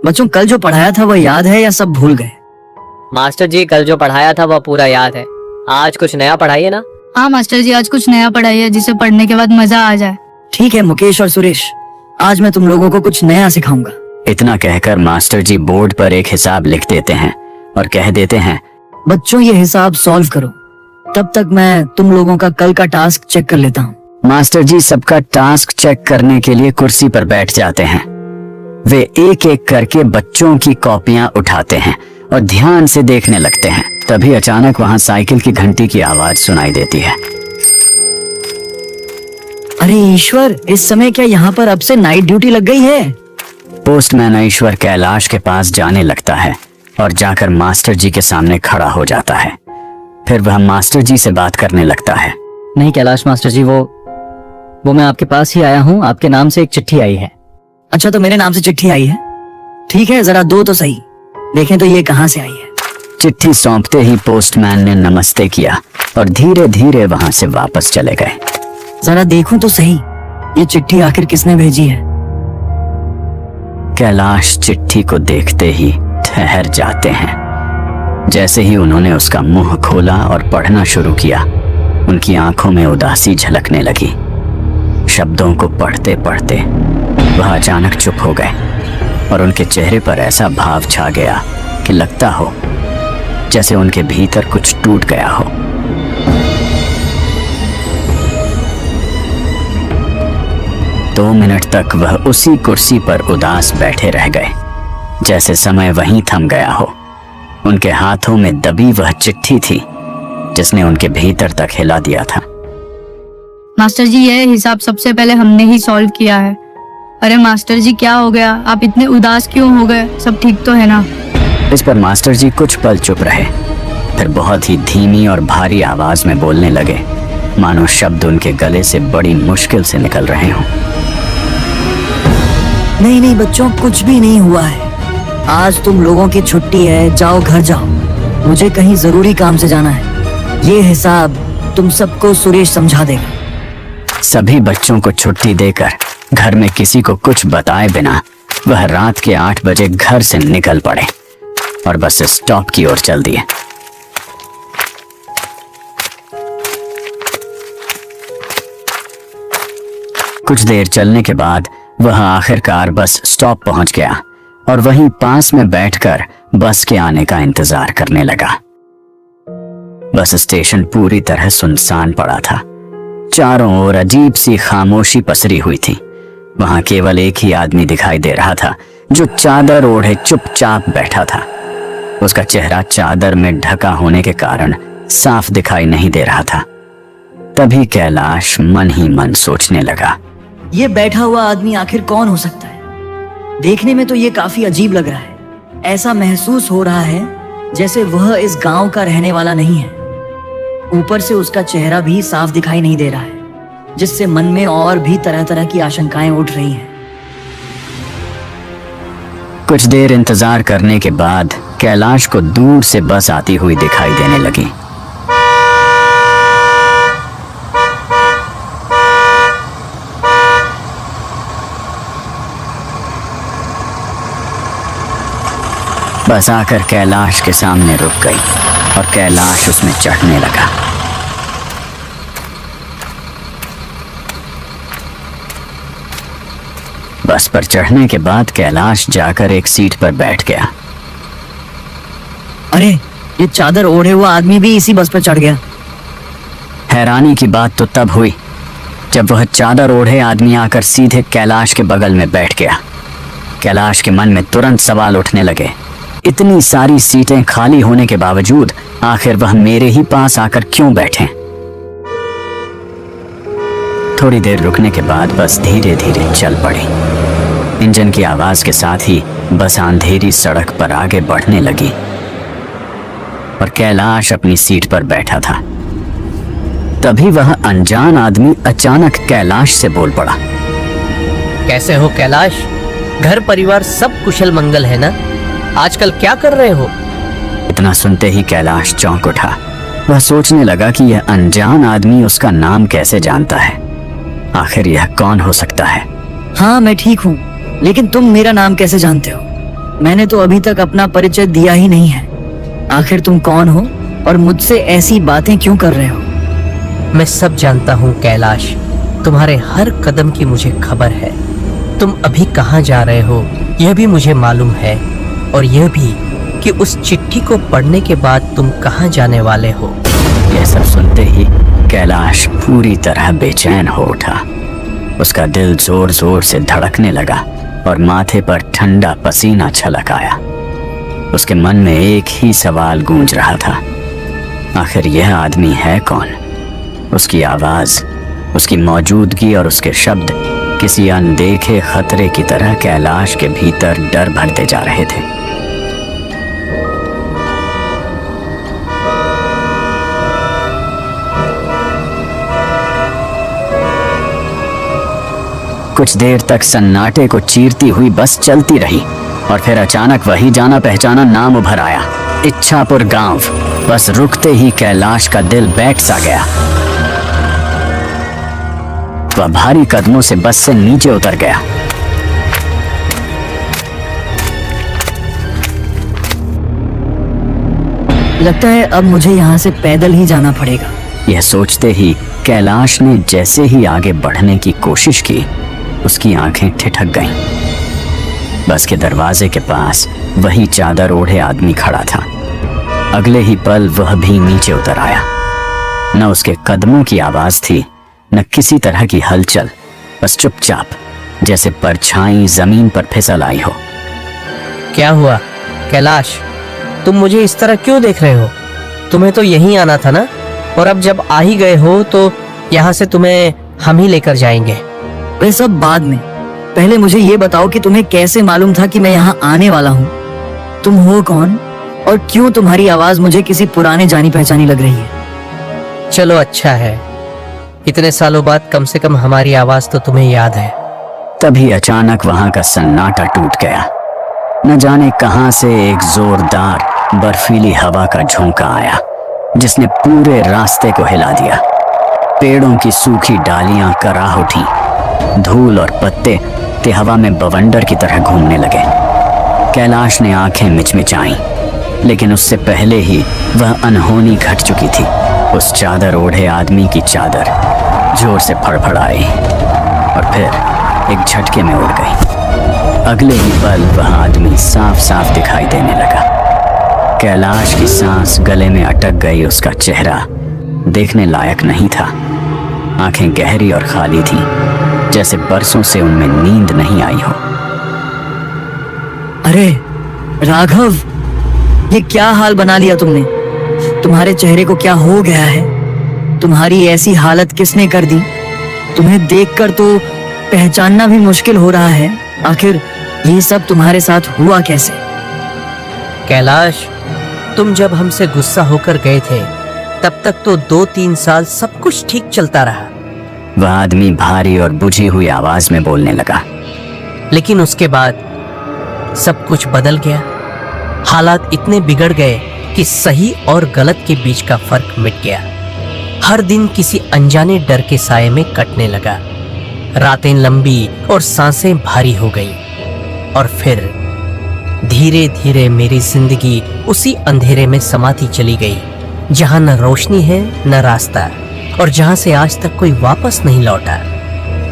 बच्चों कल जो पढ़ाया था वह याद है या सब भूल गए? मास्टर जी कल जो पढ़ाया था वह पूरा याद है। आज कुछ नया पढ़ाइए ना। हाँ मास्टर जी, आज कुछ नया पढ़ाइए जिसे पढ़ने के बाद मजा आ जाए। ठीक है मुकेश और सुरेश, आज मैं तुम लोगों को कुछ नया सिखाऊंगा। इतना कहकर मास्टर जी बोर्ड पर एक हिसाब लिख देते हैं और कह देते हैं, बच्चों ये हिसाब सॉल्व करो, तब तक मैं तुम लोगों का कल का टास्क चेक कर लेता हूँ। मास्टर जी सबका टास्क चेक करने के लिए कुर्सी पर बैठ जाते हैं। वे एक एक करके बच्चों की कॉपियां उठाते हैं और ध्यान से देखने लगते हैं। तभी अचानक वहां साइकिल की घंटी की आवाज सुनाई देती है। अरे ईश्वर, इस समय क्या यहाँ पर अब से नाइट ड्यूटी लग गई है? पोस्टमैन ईश्वर कैलाश के पास जाने लगता है और जाकर मास्टर जी के सामने खड़ा हो जाता है। फिर वह मास्टर जी से बात करने लगता है। नहीं कैलाश मास्टर जी, वो मैं आपके पास ही आया हूँ। आपके नाम से एक चिट्ठी आई है। अच्छा, तो मेरे नाम से चिट्ठी आई है? ठीक है, जरा दो तो सही, देखें तो ये कहाँ से आई है। चिट्ठी सौंपते ही पोस्टमैन ने नमस्ते किया और धीरे धीरे वहां से वापस चले गए। जरा देखूं तो सही, ये चिट्ठी आखिर किसने भेजी है? कैलाश चिट्ठी को देखते ही ठहर जाते हैं। जैसे ही उन्होंने उसका मुंह खोला और पढ़ना शुरू किया, उनकी आंखों में उदासी झलकने लगी। शब्दों को पढ़ते पढ़ते वह अचानक चुप हो गए और उनके चेहरे पर ऐसा भाव छा गया कि लगता हो जैसे उनके भीतर कुछ टूट गया हो। दो मिनट तक वह उसी कुर्सी पर उदास बैठे रह गए, जैसे समय वहीं थम गया हो। उनके हाथों में दबी वह चिट्ठी थी जिसने उनके भीतर तक हिला दिया था। मास्टर जी, यह हिसाब सबसे पहले हमने ही सॉल्व किया है। अरे मास्टर जी, क्या हो गया? आप इतने उदास क्यों हो गए? सब ठीक तो है ना? इस पर मास्टर जी कुछ पल चुप रहे, फिर बहुत ही धीमी और भारी आवाज में बोलने लगे, मानो शब्द उनके गले से बड़ी मुश्किल से निकल रहे हों। नहीं नहीं बच्चों, कुछ भी नहीं हुआ है। आज तुम लोगों की छुट्टी है, जाओ घर जाओ, मुझे कहीं जरूरी काम से जाना है। ये हिसाब तुम सबको सुरेश समझा देगा। सभी बच्चों को छुट्टी देकर घर में किसी को कुछ बताए बिना वह रात के 8 बजे घर से निकल पड़े और बस स्टॉप की ओर चल दिए। कुछ देर चलने के बाद वह आखिरकार बस स्टॉप पहुंच गया और वहीं पास में बैठकर बस के आने का इंतजार करने लगा। बस स्टेशन पूरी तरह सुनसान पड़ा था। चारों ओर अजीब सी खामोशी पसरी हुई थी। वहां केवल एक ही आदमी दिखाई दे रहा था जो चादर ओढ़े चुपचाप बैठा था। उसका चेहरा चादर में ढका होने के कारण साफ दिखाई नहीं दे रहा था। तभी कैलाश मन ही मन सोचने लगा, ये बैठा हुआ आदमी आखिर कौन हो सकता है? देखने में तो ये काफी अजीब लग रहा है। ऐसा महसूस हो रहा है जैसे वह इस गांव का रहने वाला नहीं है। ऊपर से उसका चेहरा भी साफ दिखाई नहीं दे रहा है, जिससे मन में और भी तरह तरह की आशंकाएं उठ रही हैं। कुछ देर इंतजार करने के बाद कैलाश को दूर से बस आती हुई दिखाई देने लगी। बस आकर कैलाश के सामने रुक गई और कैलाश उसमें चढ़ने लगा। बस पर चढ़ने के बाद कैलाश जाकर एक सीट पर बैठ गया। अरे, ये चादर ओढ़े हुआ आदमी भी इसी बस पर चढ़ गया। हैरानी की बात तो तब हुई जब वह चादर ओढ़े आदमी आकर सीधे कैलाश के बगल में बैठ गया। कैलाश के मन में तुरंत सवाल उठने लगे, इतनी सारी सीटें खाली होने के बावजूद आखिर वह मेरे ही पास आकर क्यों बैठे? थोड़ी देर रुकने के बाद बस धीरे धीरे चल पड़ी। इंजन की आवाज के साथ ही बस अंधेरी सड़क पर आगे बढ़ने लगी और कैलाश अपनी सीट पर बैठा था। तभी वह अनजान आदमी अचानक कैलाश से बोल पड़ा, कैसे हो कैलाश? घर परिवार सब कुशल मंगल है ना? आजकल क्या कर रहे हो? इतना सुनते ही कैलाश चौंक उठा। वह सोचने लगा कि यह अनजान आदमी उसका नाम कैसे जानता है। आखिर यह कौन हो सकता है? हाँ मैं ठीक हूँ, लेकिन तुम मेरा नाम कैसे जानते हो? मैंने तो अभी तक अपना परिचय दिया ही नहीं है। आखिर तुम कौन हो और मुझसे ऐसी बातें क्यों कर रहे हो? मैं सब जानता हूँ कैलाश, तुम्हारे हर कदम की मुझे खबर है। तुम अभी कहाँ जा रहे हो यह भी मुझे मालूम है, और यह भी कि उस चिट्ठी को पढ़ने के बाद तुम कहाँ जाने वाले हो। यह सब सुनते ही कैलाश पूरी तरह बेचैन हो उठा। उसका दिल जोर जोर से धड़कने लगा और माथे पर ठंडा पसीना छलक आया। उसके मन में एक ही सवाल गूंज रहा था, आखिर यह आदमी है कौन? उसकी आवाज, उसकी मौजूदगी और उसके शब्द किसी अनदेखे खतरे की तरह कैलाश के भीतर डर भरते जा रहे थे। कुछ देर तक सन्नाटे को चीरती हुई बस चलती रही और फिर अचानक वही जाना पहचाना नाम उभर आया, इच्छापुर गांव। बस रुकते ही कैलाश का दिल बैठ सा गया। वह भारी कदमों से बस से नीचे उतर गया। लगता है अब मुझे यहाँ से पैदल ही जाना पड़ेगा। यह सोचते ही कैलाश ने जैसे ही आगे बढ़ने की कोशिश की, उसकी आंखें ठिठक गईं। बस के दरवाजे के पास वही चादर ओढ़े आदमी खड़ा था। अगले ही पल वह भी नीचे उतर आया। न उसके कदमों की आवाज थी, न किसी तरह की हलचल, बस चुपचाप जैसे परछाई जमीन पर फिसल आई हो। क्या हुआ कैलाश, तुम मुझे इस तरह क्यों देख रहे हो? तुम्हें तो यहीं आना था ना, और अब जब आ ही गए हो तो यहाँ से तुम्हें हम ही लेकर जाएंगे। वे सब बाद में, पहले मुझे ये बताओ कि तुम्हें कैसे मालूम था कि मैं यहाँ आने वाला हूँ? तुम हो कौन और क्यों तुम्हारी आवाज मुझे किसी पुराने जानी पहचानी लग रही है? चलो अच्छा है, इतने सालों बाद कम से कम हमारी आवाज तो तुम्हें याद है। तभी अचानक वहां का सन्नाटा टूट गया। न जाने कहां से एक जोरदार बर्फीली हवा का झोंका आया, जिसने पूरे रास्ते को हिला दिया। पेड़ों की सूखी डालियां कराह उठी, धूल और पत्ते ते हवा में बवंडर की तरह घूमने लगे। कैलाश ने आंखें मिचमिचाईं, लेकिन उससे पहले ही वह अनहोनी घट चुकी थी। उस चादर ओढ़े आदमी की चादर जोर से फड़फड़ाई और फिर एक झटके में उड़ गई। अगले ही पल वह आदमी साफ साफ दिखाई देने लगा। कैलाश की सांस गले में अटक गई। उसका चेहरा देखने लायक नहीं था। आंखें गहरी और खाली थीं, जैसे बरसों से उनमें नींद नहीं आई हो। अरे राघव, ये क्या हाल बना लिया तुमने? तुम्हारे चेहरे को क्या हो गया है? तुम्हारी ऐसी हालत किसने कर दी? तुम्हें देखकर तो पहचानना भी मुश्किल हो रहा है। आखिर ये सब तुम्हारे साथ हुआ कैसे? कैलाश, तुम जब हमसे गुस्सा होकर गए थे तब तक तो 2-3 साल सब कुछ ठीक चलता रहा। वह आदमी भारी और बुझी हुई आवाज में बोलने लगा। लेकिन उसके बाद सब कुछ बदल गया। हालात इतने बिगड़ गए कि सही और गलत के बीच का फर्क मिट गया। हर दिन किसी अनजाने डर के साये में कटने लगा। रातें लंबी और सांसें भारी हो गई, और फिर धीरे धीरे मेरी जिंदगी उसी अंधेरे में समाती चली गई, जहां न रोशनी है न रास्ता, और जहां से आज तक कोई वापस नहीं लौटा।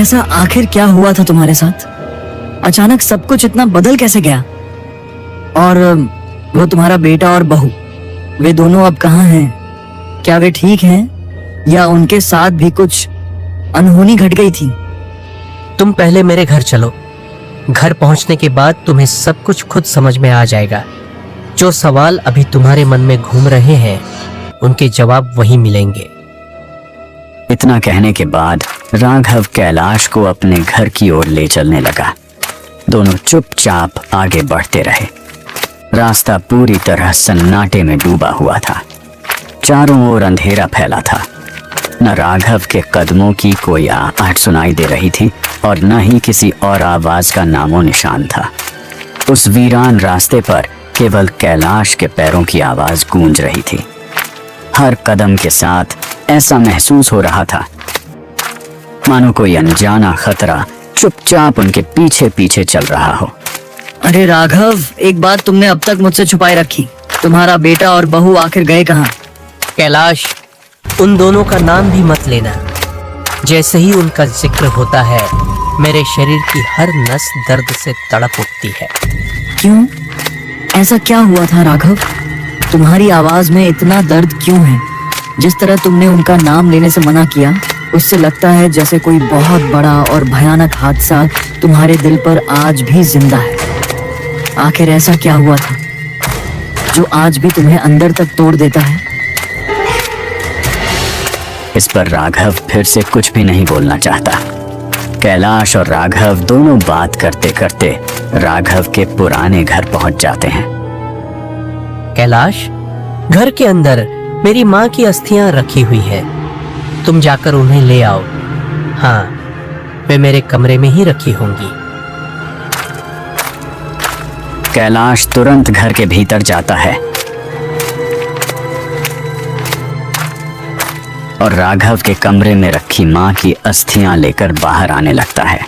ऐसा आखिर क्या हुआ था तुम्हारे साथ? अचानक सब कुछ इतना बदल कैसे गया? और वो तुम्हारा बेटा और बहू, वे दोनों अब कहाँ हैं? क्या वे ठीक हैं या उनके साथ भी कुछ अनहोनी घट गई थी? तुम पहले मेरे घर चलो। घर पहुंचने के बाद तुम्हें सब कुछ खुद समझ में आ जाएगा। जो सवाल अभी तुम्हारे मन में घूम रहे हैं उनके जवाब वहीं मिलेंगे। इतना कहने के बाद राघव कैलाश को अपने घर की ओर ले चलने लगा। दोनों चुपचाप आगे बढ़ते रहे। रास्ता पूरी तरह सन्नाटे में डूबा हुआ था। चारों ओर अंधेरा फैला था। न राघव के कदमों की कोई आहट सुनाई दे रही थी और न ही किसी और आवाज का नामो निशान था। उस वीरान रास्ते पर केवल कैलाश के पैरों की आवाज गूंज रही थी। हर कदम के साथ ऐसा महसूस हो रहा था मानो कोई अनजाना खतरा चुपचाप उनके पीछे पीछे चल रहा हो। अरे राघव, एक बात तुमने अब तक मुझसे छुपाई रखी। तुम्हारा बेटा और बहू आखिर गए कहाँ? कैलाश, उन दोनों का नाम भी मत लेना। जैसे ही उनका जिक्र होता है मेरे शरीर की हर नस दर्द से तड़प उठती है। क्यों? ऐसा क्या हुआ था राघव? तुम्हारी आवाज में इतना दर्द क्यों है? जिस तरह तुमने उनका नाम लेने से मना किया, उससे लगता है जैसे कोई बहुत बड़ा और भयानक हादसा तुम्हारे दिल पर आज भी जिंदा है। आखिर ऐसा क्या हुआ था जो आज भी तुम्हें अंदर तक तोड़ देता है? इस पर राघव फिर से कुछ भी नहीं बोलना चाहता। कैलाश और राघव दोनों बात करते करते राघव के पुराने घर पहुंच जाते हैं। कैलाश, घर के अंदर मेरी माँ की अस्थियां रखी हुई है, तुम जाकर उन्हें ले आओ। हाँ, वे मेरे कमरे में ही रखी होंगी। कैलाश तुरंत घर के भीतर जाता है और राघव के कमरे में रखी मां की अस्थियां लेकर बाहर आने लगता है।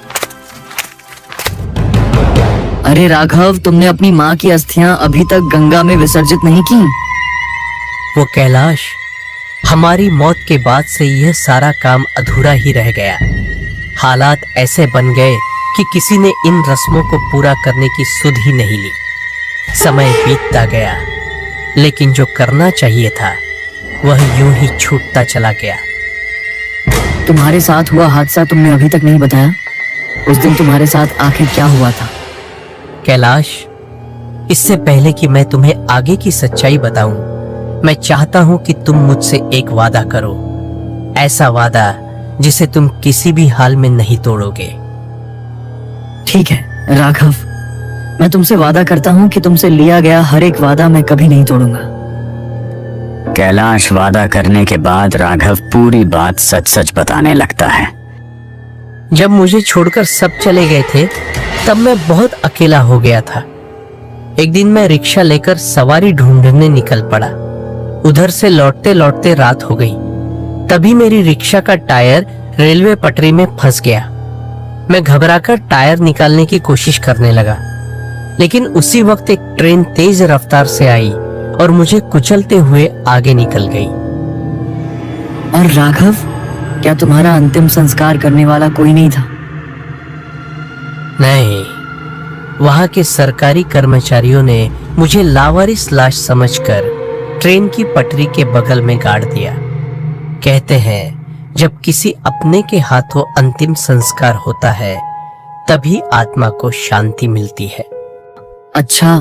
अरे राघव, तुमने अपनी माँ की अस्थियां अभी तक गंगा में विसर्जित नहीं की? वो कैलाश, हमारी मौत के बाद से यह सारा काम अधूरा ही रह गया। हालात ऐसे बन गए कि किसी ने इन रस्मों को पूरा करने की सुध ही नहीं ली। समय बीतता गया, लेकिन जो करना चाहिए था वह यूं ही छूटता चला गया। तुम्हारे साथ हुआ हादसा तुमने अभी तक नहीं बताया। उस दिन तुम्हारे साथ आखिर क्या हुआ था? कैलाश, इससे पहले कि मैं तुम्हें आगे की सच्चाई बताऊं, मैं चाहता हूं कि तुम मुझसे एक वादा करो। ऐसा वादा जिसे तुम किसी भी हाल में नहीं तोड़ोगे। ठीक है राघव, मैं तुमसे वादा करता हूँ कि तुमसे लिया गया हर एक वादा मैं कभी नहीं तोड़ूंगा। कैलाश वादा करने के बाद राघव पूरी बात सच सच बताने लगता है। जब मुझे छोड़कर सब चले गए थे, तब मैं बहुत अकेला हो गया था। एक दिन मैं रिक्शा लेकर सवारी ढूंढने निकल पड़ा। उधर से लौटते लौटते रात हो गई। तभी मेरी रिक्शा का टायर रेलवे पटरी में फंस गया। मैं घबराकर टायर निकालने की कोशिश करने लगा, लेकिन उसी वक्त एक ट्रेन तेज रफ्तार से आई और मुझे कुचलते हुए आगे निकल गई। और राघव, क्या तुम्हारा अंतिम संस्कार करने वाला कोई नहीं था? नहीं, वहां के सरकारी कर्मचारियों ने मुझे लावारिस लाश समझकर ट्रेन की पटरी के बगल में गाड़ दिया। कहते हैं जब किसी अपने के हाथों अंतिम संस्कार होता है, तभी आत्मा को शांति मिलती है। अच्छा,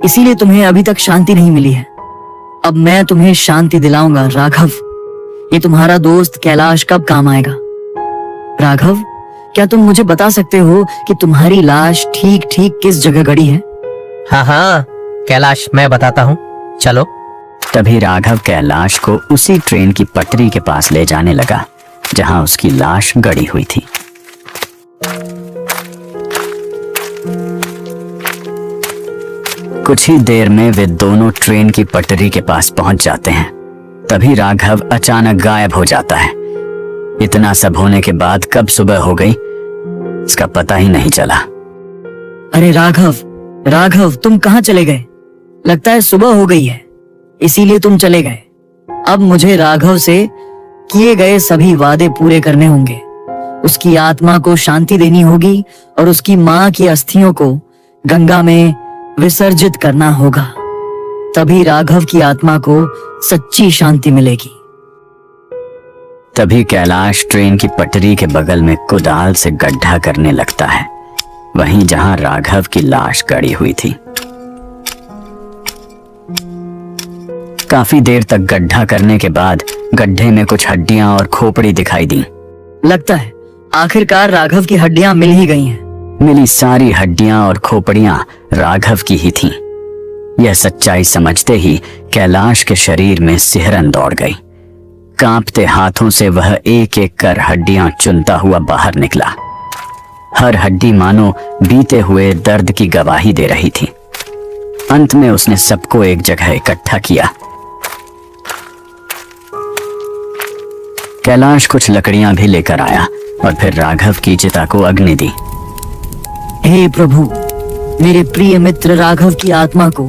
इसीलिए तुम्हें अभी तक शांति नहीं मिली है। अब मैं तुम्हें शांति दिलाऊंगा राघव। ये तुम्हारा दोस्त कैलाश कब काम आएगा? राघव, क्या तुम मुझे बता सकते हो कि तुम्हारी लाश ठीक ठीक किस जगह गड़ी है? हाँ हाँ कैलाश, मैं बताता हूँ, चलो। तभी राघव कैलाश को उसी ट्रेन की पटरी के पास ले जाने लगा जहां उसकी लाश गड़ी हुई थी। कुछ ही देर में वे दोनों ट्रेन की पटरी के पास पहुंच जाते हैं। तभी राघव अचानक गायब हो जाता है। इतना सब होने के बाद कब सुबह हो गई, इसका पता ही नहीं चला। अरे राघव, राघव, तुम कहाँ चले गए? लगता है सुबह हो गई है, इसीलिए तुम चले गए। अब मुझे राघव से किए गए सभी वादे पूरे करने होंगे। उसकी आत्मा को शांति देनी होगी और उसकी माँ की अस्थियों को गंगा में विसर्जित करना होगा। तभी राघव की आत्मा को सच्ची शांति मिलेगी। तभी कैलाश ट्रेन की पटरी के बगल में कुदाल से गड्ढा करने लगता है, वहीं जहां राघव की लाश गड़ी हुई थी। काफी देर तक गड्ढा करने के बाद गड्ढे में कुछ हड्डियां और खोपड़ी दिखाई दी। लगता है आखिरकार राघव की हड्डियां मिल ही गई हैं। मिली सारी हड्डियां और खोपड़ियां राघव की ही थीं। यह सच्चाई समझते ही कैलाश के शरीर में सिहरन दौड़ गई। कांपते हाथों से वह एक एक कर हड्डियां चुनता हुआ बाहर निकला। हर हड्डी मानो बीते हुए दर्द की गवाही दे रही थी। अंत में उसने सबको एक जगह इकट्ठा किया। कैलाश कुछ लकड़ियां भी लेकर आया और फिर राघव की चिता को अग्नि दी। हे प्रभु, मेरे प्रिय मित्र राघव की आत्मा को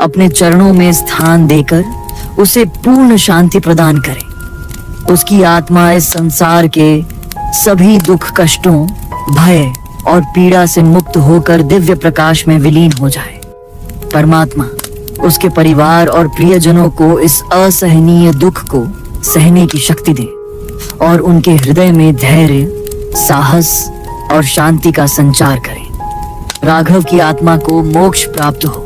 अपने चरणों में स्थान देकर उसे पूर्ण शांति प्रदान करें। उसकी आत्मा इस संसार के सभी दुख कष्टों, भय और पीड़ा से मुक्त होकर दिव्य प्रकाश में विलीन हो जाए। परमात्मा उसके परिवार और प्रियजनों को इस असहनीय दुख को सहने की शक्ति दे और उनके हृदय में धैर्य, साहस और शांति का संचार करें। राघव की आत्मा को मोक्ष प्राप्त हो,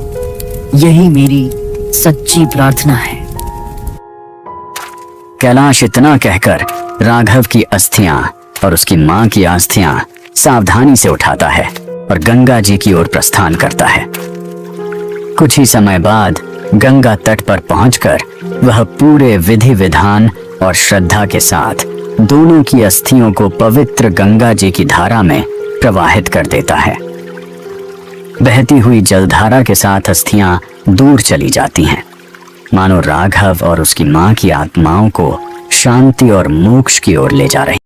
यही मेरी सच्ची प्रार्थना है। कैलाश इतना कहकर राघव की अस्थियां और उसकी मां की अस्थियां सावधानी से उठाता है और गंगा जी की ओर प्रस्थान करता है। कुछ ही समय बाद गंगा तट पर पहुंचकर वह पूरे विधि विधान और श्रद्धा के साथ दोनों की अस्थियों को पवित्र गंगा जी की धारा में प्रवाहित कर देता है। बहती हुई जलधारा के साथ अस्थियां दूर चली जाती हैं, मानो राघव और उसकी मां की आत्माओं को शांति और मोक्ष की ओर ले जा रही।